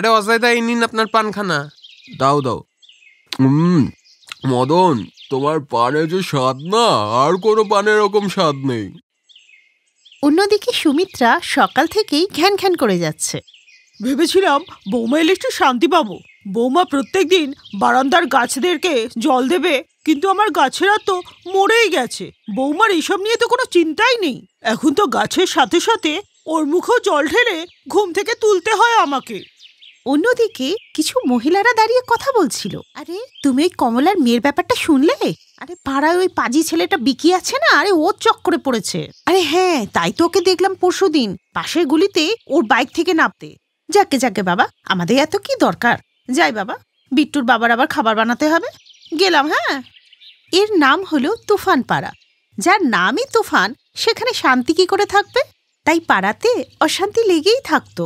আরে অজয় দা, এই নিন আপনার পানখানা। দাও দাও। মদন, তোমার পানে যে স্বাদ না, আর কোনো পানের এরকম স্বাদ নেই। অন্যদিকে সুমিত্রা সকাল থেকেই ঘ্যান ঘ্যান করে যাচ্ছে। ভেবেছিলাম বৌমা এলে একটু শান্তি পাবো। বৌমা প্রত্যেকদিন বারান্দার গাছদেরকে জল দেবে, কিন্তু আমার গাছেরা তো মরেই গেছে। বৌমার এইসব নিয়ে তো কোনো চিন্তাই নেই। এখন তো গাছের সাথে সাথে ওর মুখেও জল ঢেলে ঘুম থেকে তুলতে হয় আমাকে। অন্যদিকে কিছু মহিলারা দাঁড়িয়ে কথা বলছিল। আরে তুমি ওই কমলার মেয়ের ব্যাপারটা শুনলে? আরে পাড়ায় ওই পাজি ছেলেটা বিকি আছে না, আরে ওর চক্করে পড়েছে। আরে হ্যাঁ, তাই তো ওকে দেখলাম পরশুদিন পাশের গলিতে ওর বাইক থেকে নামতে। যাকে যাকে বাবা, আমাদের এত কি দরকার। যাই বাবা, বিট্টুর বাবার আবার খাবার বানাতে হবে। গেলাম। হ্যাঁ, এর নাম হলো তুফান পাড়া। যার নামই তুফান, সেখানে শান্তি কি করে থাকবে? তাই পাড়াতে অশান্তি লেগেই থাকতো।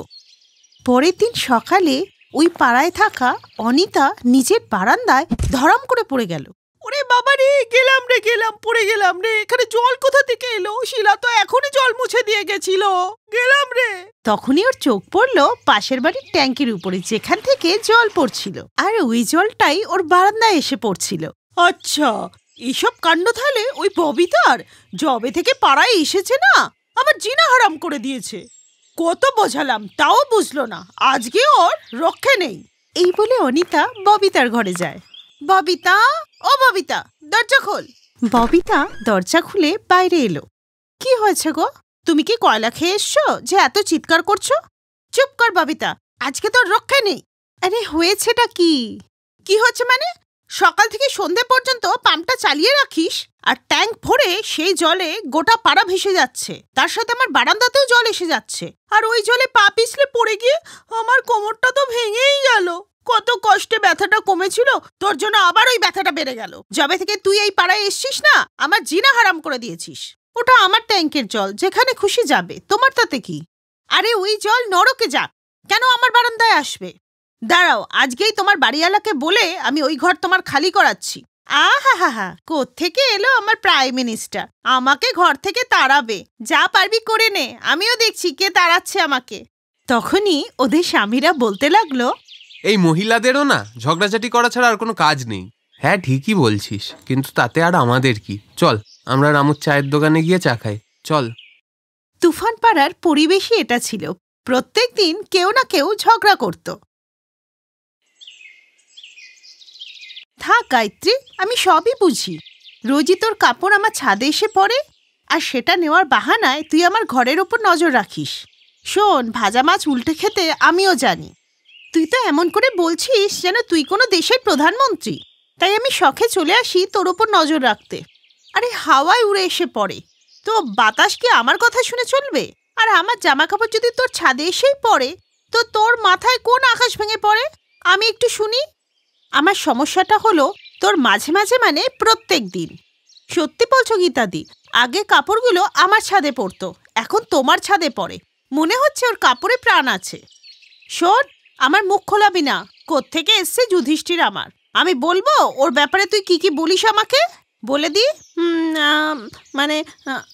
পরের দিন সকালে ওই পাড়ায় থাকা অনিতা নিজের বারান্দায় ধরাম করে পড়ে গেল। ওরে বাবা রে, গেলাম রে, পড়ে গেলাম রে। এখানে জল কোথা থেকে এলো? শিলা তো এখনই জল মুছে দিয়ে গেছিল। গেলাম রে। তখনই ওর চোখ পড়লো পাশের বাড়ির ট্যাঙ্কির উপরে, যেখান থেকে জল পড়ছিল। আর ওই জলটাই ওর বারান্দায় এসে পড়ছিল। আচ্ছা, এইসব কাণ্ড তাহলে ওই ববিতার। জবে থেকে পাড়ায় এসেছে না, আমার জিনা হারাম করে দিয়েছে। কত বোঝালাম, তাও বুঝলো না। আজকে ওর রক্ষে নেই। এই বলে অনিতা ববিতার ঘরে যায়। ববিতা, ও ববিতা, দরজা খোল। ববিতা দরজা খুলে বাইরে এলো। কি হয়েছে গো? তুমি কি কয়লা খেয়ে এসছো যে এত চিৎকার করছো? চুপ কর ববিতা, আজকে তোর রক্ষে নেই। আরে হয়েছেটা কি? কি হচ্ছে মানে? সকাল থেকে সন্ধে পর্যন্ত পাম্পটা চালিয়ে রাখিস, আর ট্যাঙ্ক ভরে সেই জলে গোটা পাড়া ভেসে যাচ্ছে। তার সাথে আমার বারান্দাতেও জল এসে যাচ্ছে। আর ওই জলে পা পিছলে পড়ে গিয়ে আমার কোমরটা তো ভেঙেই গেল। কত কষ্টে ব্যথাটা কমেছিল, তোর জন্য আবার ওই ব্যথাটা বেড়ে গেল। যবে থেকে তুই এই পাড়ায় এসছিস না, আমার জিনা হারাম করে দিয়েছিস। ওটা আমার ট্যাঙ্কের জল, যেখানে খুশি যাবে, তোমার তাতে কি? আরে ওই জল নরকে যাক, কেন আমার বারান্দায় আসবে? দাঁড়াও, আজকেই তোমার বাড়িওয়ালাকে বলে আমি ওই ঘর তোমার খালি করাচ্ছি। আহা হা হা, কোত্থেকে এলো আমার প্রাইম মিনিস্টার, আমাকে ঘর থেকে তাড়াবে। যা পারবি করে নে, আমিও দেখছি কে তাড়াচ্ছে আমাকে। তখনই ওদের স্বামীরা বলতে লাগলো, এই মহিলাদেরও না ঝগড়াঝাটি করা ছাড়া আর কোনো কাজ নেই। হ্যাঁ ঠিকই বলছিস, কিন্তু তাতে আর আমাদের কি? চল আমরা রামুর চায়ের দোকানে গিয়ে চা খাই, চল। তুফান পাড়ার পরিবেশই এটা ছিল। প্রত্যেক দিন কেউ না কেউ ঝগড়া করত। থাক গায়ত্রী, আমি সবই বুঝি। রোজই তোর কাপড় আমার ছাদে এসে পড়ে, আর সেটা নেওয়ার বাহানায় তুই আমার ঘরের ওপর নজর রাখিস। শোন, ভাজা মাছ উল্টে খেতে আমিও জানি। তুই তো এমন করে বলছিস যেন তুই কোনো দেশের প্রধানমন্ত্রী। তাই আমি শখে চলে আসি তোর ওপর নজর রাখতে। আরে হাওয়ায় উড়ে এসে পড়ে, তো বাতাস কি আমার কথা শুনে চলবে? আর আমার জামা কাপড় যদি তোর ছাদে এসেই পড়ে, তো তোর মাথায় কোন আকাশ ভেঙে পড়ে? আমি একটু শুনি। আমার সমস্যাটা হলো তোর মাঝে মাঝে মানে প্রত্যেক দিন। সত্যি বলছো গীতাদি, আগে কাপড়গুলো আমার ছাদে পড়তো, এখন তোমার ছাদে পড়ে। মনে হচ্ছে ওর কাপড়ে প্রাণ আছে। শোন, আমার মুখ খোলাবি না। কোত্থেকে এসছে যুধিষ্ঠির আমার, আমি বলবো ওর ব্যাপারে তুই কি কি বলিস আমাকে বলে দি। মানে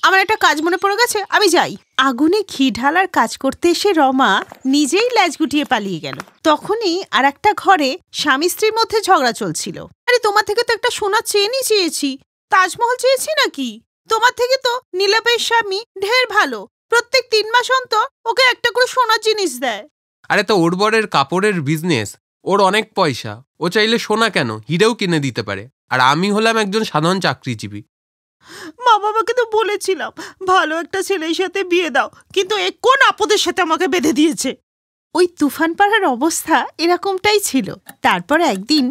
আমার একটা কাজ মনে পড়ে গেছে, আমি যাই। আগুনে ঘি ঢালার কাজ করতে এসে রমা নিজেই ল্যাজ গুটিয়ে পালিয়ে গেল। তখনই আর একটা ঘরে স্বামী স্ত্রীর মধ্যে ঝগড়া চলছিল। আরে তোমার থেকে তো একটা সোনার চেনই চেয়েছি, তাজমহল চেয়েছি নাকি? তোমার থেকে তো নীলাপের স্বামী ঢের ভালো, প্রত্যেক 3 মাস অন্তর ওকে একটা করে সোনার জিনিস দেয়। আরে তো ওর বরের কাপড়ের বিজনেস, ওর অনেক পয়সা, ও চাইলে সোনা কেন হিরেও কিনে দিতে পারে। আর আমি হলাম একজন সাধারণ চাকরিজীবী। মা বাবাকে তো বলেছিলাম ভালো একটা ছেলের সাথে বিয়ে দাও, কিন্তু এ কোন আপদের সাথে আমাকে বেঁধে দিয়েছে। ওই তুফান পাড়ার অবস্থা এরকমটাই ছিল। তারপর একদিন,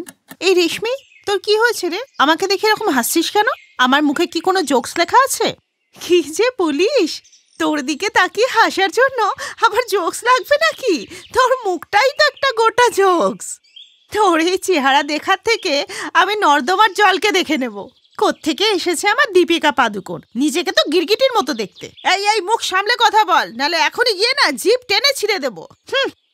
এই রেশমি, তোর কি হয়েছে রে? আমাকে দেখে এরকম হাসছিস কেন? আমার মুখে কি কোনো জোকস লেখা আছে? কি যে বলিস, তোর দিকে তাকিয়ে হাসার জন্য আবার জোকস লাগবে নাকি? তোর মুখটাই তো একটা গোটা জোকস। তোর এই চেহারা দেখার থেকে আমি নর্দমার জলকে দেখে নেব। কোত্থেকে এসেছে আমার দীপিকা পাদুকোন, নিজেকে তো গিরগিটির মতো দেখতে। এই মুখ সামলে কথা বল, নালে এখনই গিয়ে না জিভ টেনে ছিঁড়ে দেবো।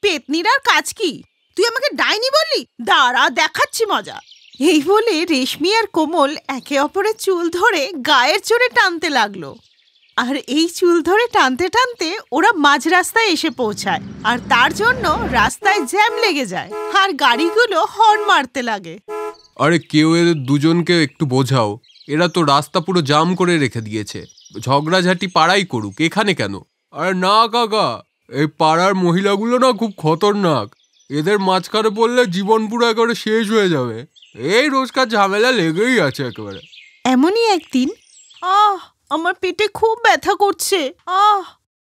পেতনির আর কাজ কি? তুই আমাকে ডাইনি বললি? দাঁড়া, দেখাচ্ছি মজা। এই বলে রেশমি আর কোমল একে অপরের চুল ধরে গায়ের জোরে টানতে লাগলো। আর এই চুল ধরে টানতে টানতে ওরা মাঝ রাস্তায় এসে পৌঁছায়, আর তার জন্য রাস্তায় জ্যাম লেগে যায় আর গাড়িগুলো হর্ন মারতে লাগে। আরে কেউ এদের দুজনকে একটু বোঝাও, এরা তো রাস্তা পুরো জাম করে রেখে দিয়েছে। ঝগড়াঝাটি পাড়াই করুক, এখানে কেন? আরে না কাকা, এই পাড়ার মহিলাগুলো না খুব খতরনাক, এদের মাঝখানে পড়লে জীবন পুরো একেবারে শেষ হয়ে যাবে। এই রোজকার ঝামেলা লেগেই আছে একেবারে। এমনই একদিন, আমার পেটে খুব ব্যথা করছে।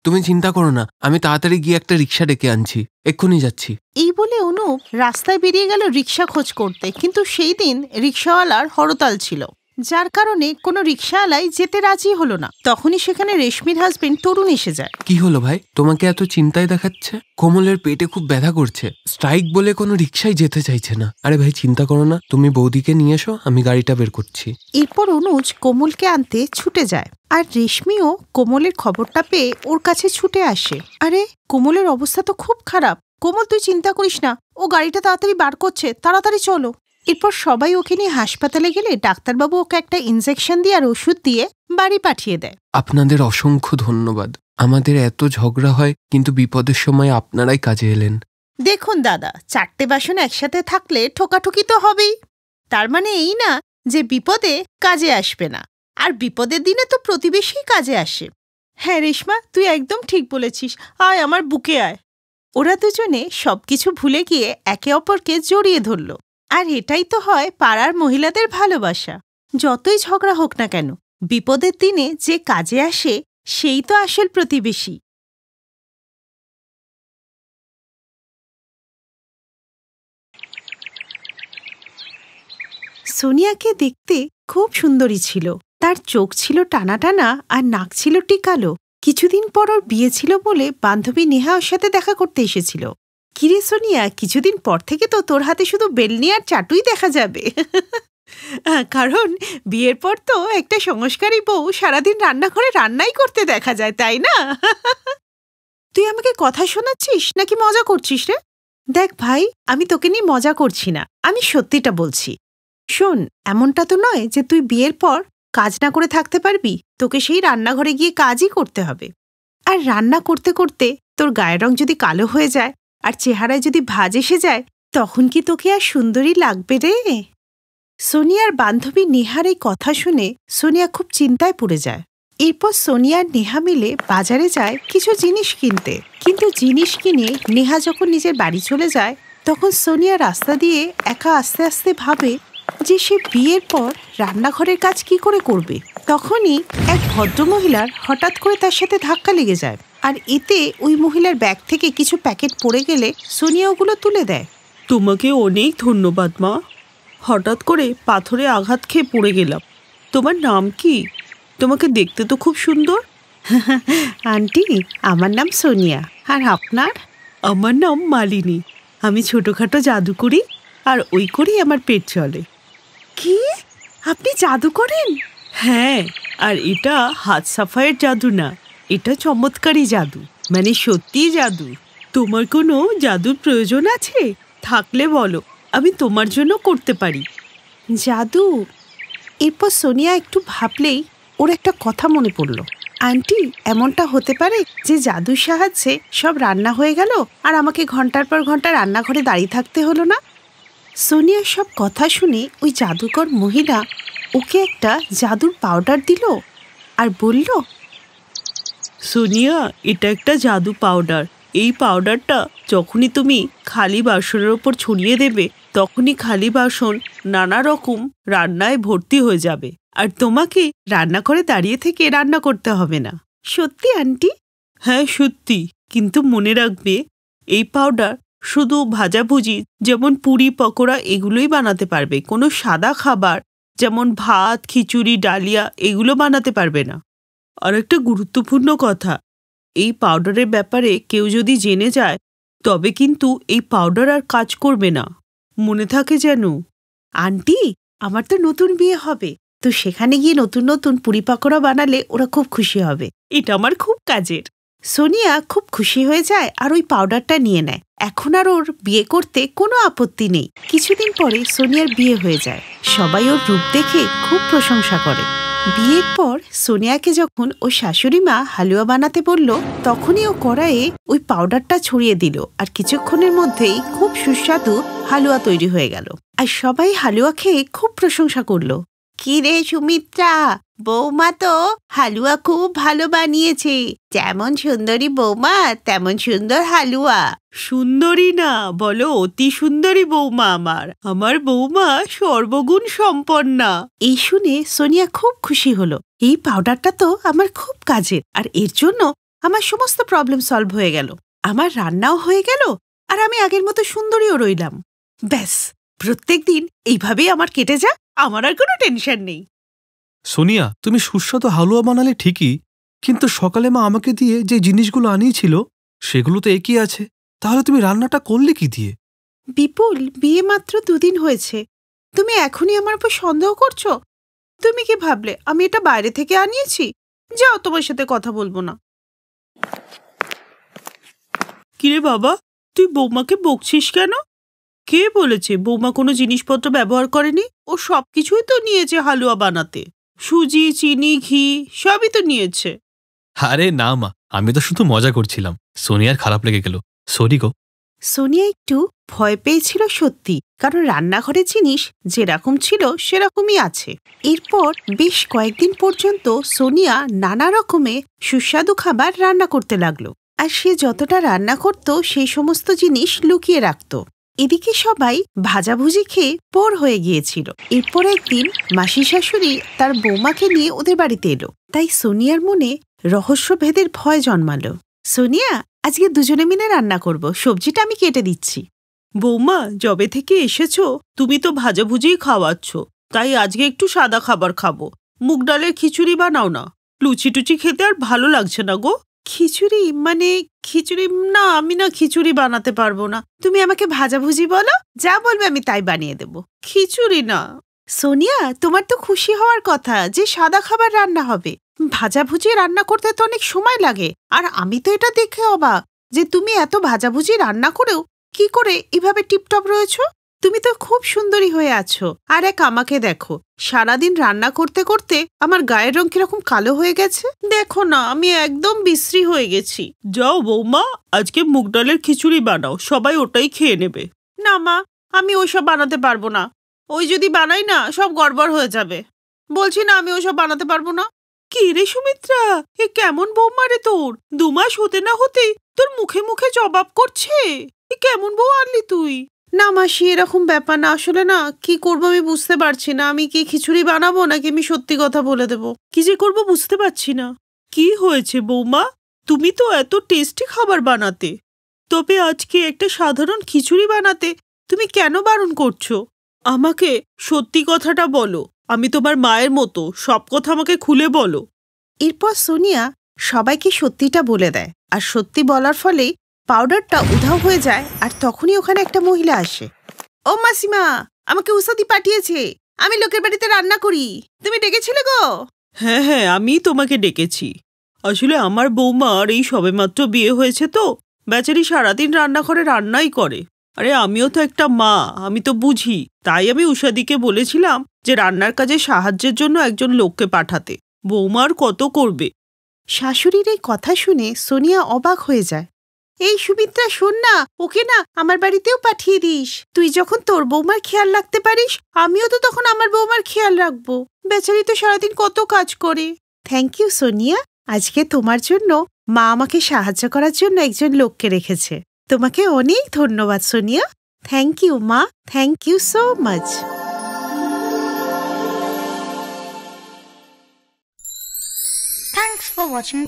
তুমি চিন্তা করো না, আমি তাড়াতাড়ি গিয়ে একটা রিক্সা ডেকে আনছি, এক্ষুনি যাচ্ছি। এই বলে অনুপ রাস্তায় বেরিয়ে গেল রিক্সা খোঁজ করতে, কিন্তু সেই দিন রিক্সাওয়ালার হরতাল ছিল, যার কারণে কোনো রিক্সাওয়ালাই যেতে রাজি হলো না। তখনই সেখানে রেশমির হাজবেন্ড তরুণ এসে যায়। কি হলো ভাই, তোমাকে এত চিন্তায় দেখাচ্ছে? কোমলের পেটে খুব ব্যথা করছে, স্ট্রাইক বলে কোনো রিক্সায় যেতে চাইছে না। আরে ভাই চিন্তা করো না, তুমি বৌদিকে নিয়ে এসো, আমি গাড়িটা বের করছি। এরপর অনুজ কোমলকে আনতে ছুটে যায়, আর রেশমিও কোমলের খবরটা পেয়ে ওর কাছে ছুটে আসে। আরে কোমলের অবস্থা তো খুব খারাপ। কোমল তুই চিন্তা করিস না, ও গাড়িটা তাড়াতাড়ি বার করছে, তাড়াতাড়ি চলো। এরপর সবাই ওকে নিয়ে হাসপাতালে গেলে ডাক্তারবাবু ওকে একটা ইনজেকশন দিয়ে আর ওষুধ দিয়ে বাড়ি পাঠিয়ে দেয়। আপনাদের অসংখ্য ধন্যবাদ। আমাদের এত ঝগড়া হয়, কিন্তু বিপদের সময় আপনারাই কাজে এলেন। দেখুন দাদা, 4টে বাসন একসাথে থাকলে ঠোকাঠুকি তো হবেই। তার মানে এই না যে বিপদে কাজে আসবে না, আর বিপদের দিনে তো প্রতিবেশী কাজে আসে। হ্যাঁ রেশমা, তুই একদম ঠিক বলেছিস, আয় আমার বুকে আয়। ওরা দুজনে সবকিছু ভুলে গিয়ে একে অপরকে জড়িয়ে ধরল। আর এটাই তো হয় পাড়ার মহিলাদের ভালোবাসা। যতই ঝগড়া হোক না কেন, বিপদের দিনে যে কাজে আসে সেই তো আসল প্রতিবেশী। সোনিয়াকে দেখতে খুব সুন্দরী ছিল। তার চোখ ছিল টানা টানা আর নাক ছিল টিকালো। কিছুদিন পর ওর বিয়ে ছিল বলে বান্ধবী নেহা ওর সাথে দেখা করতে এসেছিল। কিরে সোনিয়া, কিছুদিন পর থেকে তো তোর হাতে শুধু বেলনি আর চাটুই দেখা যাবে। কারণ বিয়ের পর তো একটা সংস্কারী বউ সারাদিন রান্নাঘরে রান্নাই করতে দেখা যায়, তাই না? তুই আমাকে কথা শোনাচ্ছিস নাকি মজা করছিস রে? দেখ ভাই, আমি তোকে নিয়ে মজা করছি না, আমি সত্যিটা বলছি। শোন, এমনটা তো নয় যে তুই বিয়ের পর কাজ না করে থাকতে পারবি। তোকে সেই রান্নাঘরে গিয়ে কাজই করতে হবে। আর রান্না করতে করতে তোর গায়ের রং যদি কালো হয়ে যায় আর চেহারায় যদি ভাঁজ এসে যায়, তখন কি তোকে আর সুন্দরী লাগবে রে? সোনিয়ার বান্ধবী নেহার এই কথা শুনে সোনিয়া খুব চিন্তায় পড়ে যায়। এরপর সোনিয়া আর নেহা মিলে বাজারে যায় কিছু জিনিস কিনতে। কিন্তু জিনিস কিনে নেহা যখন নিজের বাড়ি চলে যায়, তখন সোনিয়া রাস্তা দিয়ে একা আস্তে আস্তে ভাবে যে সে বিয়ের পর রান্নাঘরের কাজ কি করে করবে। তখনই এক ভদ্রমহিলার হঠাৎ করে তার সাথে ধাক্কা লেগে যায়, আর এতে ওই মহিলার ব্যাগ থেকে কিছু প্যাকেট পড়ে গেলে সোনিয়া ওগুলো তুলে দেয়। তোমাকে অনেক ধন্যবাদ মা, হঠাৎ করে পাথরে আঘাত খেয়ে পড়ে গেলাম। তোমার নাম কি? তোমাকে দেখতে তো খুব সুন্দর। আন্টি, আমার নাম সোনিয়া। আর আপনার? আমার নাম মালিনী। আমি ছোটোখাটো জাদু করি, আর ওই করেই আমার পেট চলে। কি, আপনি জাদু করেন? হ্যাঁ, আর এটা হাত সাফাইয়ের জাদু না, এটা চমৎকারী জাদু, মানে সত্যি জাদু। তোমার কোনো জাদুর প্রয়োজন আছে? থাকলে বলো, আমি তোমার জন্য করতে পারি। জাদু? এরপর সোনিয়া একটু ভাবলেই ওর একটা কথা মনে পড়ল। আন্টি, এমনটা হতে পারে যে জাদুর সাহায্যে সব রান্না হয়ে গেল আর আমাকে ঘন্টার পর ঘন্টা রান্নাঘরে দাঁড়িয়ে থাকতে হলো না? সোনিয়ার সব কথা শুনে ওই জাদুকর মহিলা ওকে একটা জাদুর পাউডার দিল আর বলল, সোনিয়া, এটা একটা জাদু পাউডার। এই পাউডারটা যখনই তুমি খালি বাসনের ওপর ছড়িয়ে দেবে, তখনই খালি বাসন নানা রকম রান্নায় ভর্তি হয়ে যাবে, আর তোমাকে রান্নাঘরে দাঁড়িয়ে থেকে রান্না করতে হবে না। সত্যি আন্টি? হ্যাঁ সত্যি, কিন্তু মনে রাখবে এই পাউডার শুধু ভাজাভুজি যেমন পুরি পকোড়া এগুলোই বানাতে পারবে, কোনো সাদা খাবার যেমন ভাত খিচুড়ি ডালিয়া এগুলো বানাতে পারবে না। আর একটা গুরুত্বপূর্ণ কথা, এই পাউডারের ব্যাপারে কেউ যদি জেনে যায় তবে কিন্তু এই পাউডার আর কাজ করবে না, মনে থাকে যেন। আন্টি, আমার তো নতুন বিয়ে হবে, তো সেখানে গিয়ে নতুন নতুন পুরি পাকোড়া বানালে ওরা খুব খুশি হবে। এটা আমার খুব কাজের। সোনিয়া খুব খুশি হয়ে যায় আর ওই পাউডারটা নিয়ে নেয়। এখন আর ওর বিয়ে করতে কোনো আপত্তি নেই। কিছুদিন পরে সোনিয়ার বিয়ে হয়ে যায়। সবাই ওর রূপ দেখে খুব প্রশংসা করে। বিয়ের পর সোনিয়াকে যখন ও শাশুড়ি মা হালুয়া বানাতে বলল, তখনই ও কড়াইয়ে ওই পাউডারটা ছড়িয়ে দিল, আর কিছুক্ষণের মধ্যেই খুব সুস্বাদু হালুয়া তৈরি হয়ে গেল। আর সবাই হালুয়া খেয়ে খুব প্রশংসা করলো। কি রে সুমিত্রা, বৌমা তো হালুয়া খুব ভালো বানিয়েছে। যেমন সুন্দরী বৌমা তেমন সুন্দর হালুয়া। সুন্দরী না, বলো অতি সুন্দরী বৌমা আমার বৌমা সর্বগুণ সম্পন্না। এই শুনে সোনিয়া খুব খুশি হলো। এই পাউডারটা তো আমার খুব কাজের, আর এর জন্য আমার সমস্ত প্রবলেম সলভ হয়ে গেল। আমার রান্নাও হয়ে গেল, আর আমি আগের মতো সুন্দরীও রইলাম। ব্যাস, প্রত্যেকদিন এইভাবেই আমার কেটে যা, আমার আর কোনো টেনশন নেই। সোনিয়া, তুমি সুস্বাদু হালুয়া বানালে ঠিকই, কিন্তু সকালে মা আমাকে দিয়ে যে জিনিসগুলো আনিয়েছিল সেগুলো তো একই আছে। তাহলে তুমি রান্নাটা করলে কি দিয়ে? বিপুল, বিয়ে মাত্র 2 দিন হয়েছে, তুমি এখনই আমার উপর সন্দেহ করছো? তুমি কি ভাবলে আমি এটা বাইরে থেকে আনিয়েছি? যাও, তোমার সাথে কথা বলবো না। কিরে বাবা, তুই বৌমাকে বকছিস কেন? কে বলেছে বৌমা কোনো জিনিসপত্র ব্যবহার করেনি? ও সবকিছুই তো নিয়েছে হালুয়া বানাতে। সুজি, চিনি, ঘি সবই তো নিয়েছে। আরে না মা, আমি তো শুধু মজা করছিলাম। সোনিয়ার খারাপ লেগে গেল, সরি গো। সোনিয়া একটু ভয় পেয়েছিল সত্যি, কারণ রান্নাঘরের জিনিস যেরকম ছিল সেরকমই আছে। এরপর বেশ কয়েকদিন পর্যন্ত সোনিয়া নানা রকমের সুস্বাদু খাবার রান্না করতে লাগলো, আর সে যতটা রান্না করত সেই সমস্ত জিনিস লুকিয়ে রাখত। এদিকে সবাই ভাজাভুজি খেয়ে পোর হয়ে গিয়েছিল। এরপর একদিন মাসি শাশুড়ি তার বৌমাকে নিয়ে ওদের বাড়িতে এলো, তাই সোনিয়ার মনে রহস্যভেদের ভয় জন্মালো। সোনিয়া, আজকে দুজনে মিলে রান্না করব, সবজিটা আমি কেটে দিচ্ছি। বৌমা, যবে থেকে এসেছো তুমি তো ভাজাভুজিই খাওয়াচ্ছ, তাই আজকে একটু সাদা খাবার খাবো। মুগ ডালের খিচুড়ি বানাও না, লুচি টুচি খেতে আর ভালো লাগছে না গো। খিচুড়ি মানে খিচুড়ি না, আমি না খিচুড়ি বানাতে পারবো না। তুমি আমাকে ভাজাভুজি বলো, যা বলবে আমি তাই বানিয়ে দেব। খিচুড়ি না। সোনিয়া, তোমার তো খুশি হওয়ার কথা যে সাদা খাবার রান্না হবে। ভাজাভুজি রান্না করতে তো অনেক সময় লাগে, আর আমি তো এটা দেখে অবাক যে তুমি এত ভাজাভুজি রান্না করেও কি করে এভাবে টিপটপ রয়েছো। তুমি তো খুব সুন্দরী হয়ে আছো। আর এক আমাকে দেখো, সারাদিন রান্না করতে করতে আমার গায়ের রং কিরকম কালো হয়ে গেছে। দেখো না, আমি একদম বিশ্রী হয়ে গেছি। যাও বৌমা, আজকে মুগ ডালের খিচুড়ি বানাও, সবাই ওটাই খেয়ে নেবে। না মা, আমি ওইসব বানাতে পারবো না। ওই যদি বানাই না, সব গড়বড় হয়ে যাবে। বলছি না, আমি ওইসব বানাতে পারবো না। কি রে সুমিত্রা, এ কেমন বৌমা রে তোর? 2 মাস হতে না হতেই তোর মুখে মুখে জবাব করছে। এ কেমন বউ আনলি তুই? না মাসি, এরকম ব্যাপার না। আসলে না, কি করবো আমি বুঝতে পারছি না। আমি কি খিচুড়ি বানাবো নাকি আমি সত্যি কথা বলে দেবো? কি যে করবো বুঝতে পারছি না। কি হয়েছে বৌমা? তুমি তো এত টেস্টি খাবার বানাতে, তবে আজকে একটা সাধারণ খিচুড়ি বানাতে তুমি কেন বারণ করছো? আমাকে সত্যি কথাটা বলো, আমি তোমার মায়ের মতো, সব কথা আমাকে খুলে বলো। এরপর সোনিয়া সবাইকে সত্যিটা বলে দেয়, আর সত্যি বলার ফলে পাউডারটা উধাও হয়ে যায়। আর তখনই ওখানে একটা মহিলা আসে। ও মাসিমা, আমাকে উসাদি পাঠিয়েছে, আমি লোকের বাড়িতে রান্না করি। তুমি ডেকেছিলে গো? হ্যাঁ হ্যাঁ, আমি তোমাকে ডেকেছি। আসলে আমার বৌমার এই সবেমাত্র বিয়ে হয়েছে তো, বেচারি সারাদিন রান্নাঘরে রান্নাই করে। আরে আমিও তো একটা মা, আমি তো বুঝি। তাই আমি উষাদিকে বলেছিলাম যে রান্নার কাজে সাহায্যের জন্য একজন লোককে পাঠাতে। বৌমার কত করবে। শাশুড়ির এই কথা শুনে সোনিয়া অবাক হয়ে যায়। এই সুমিত্রা, শোন না, ওকে না আমার বাড়িতেও পাঠিয়ে দিস। তুই যখন তোর বৌমার খেয়াল রাখতে পারিস, আমিও তো তখন আমার বৌমার খেয়াল রাখবো। বেচারি তো সারাদিন কত কাজ করে। থ্যাংক ইউ সোনিয়া, আজকে তোমার জন্য মা আমাকে সাহায্য করার জন্য একজন লোককে রেখেছে। তোমাকে অনেক ধন্যবাদ সোনিয়া। থ্যাংক ইউ মা, thank you so much. Thanks for watching.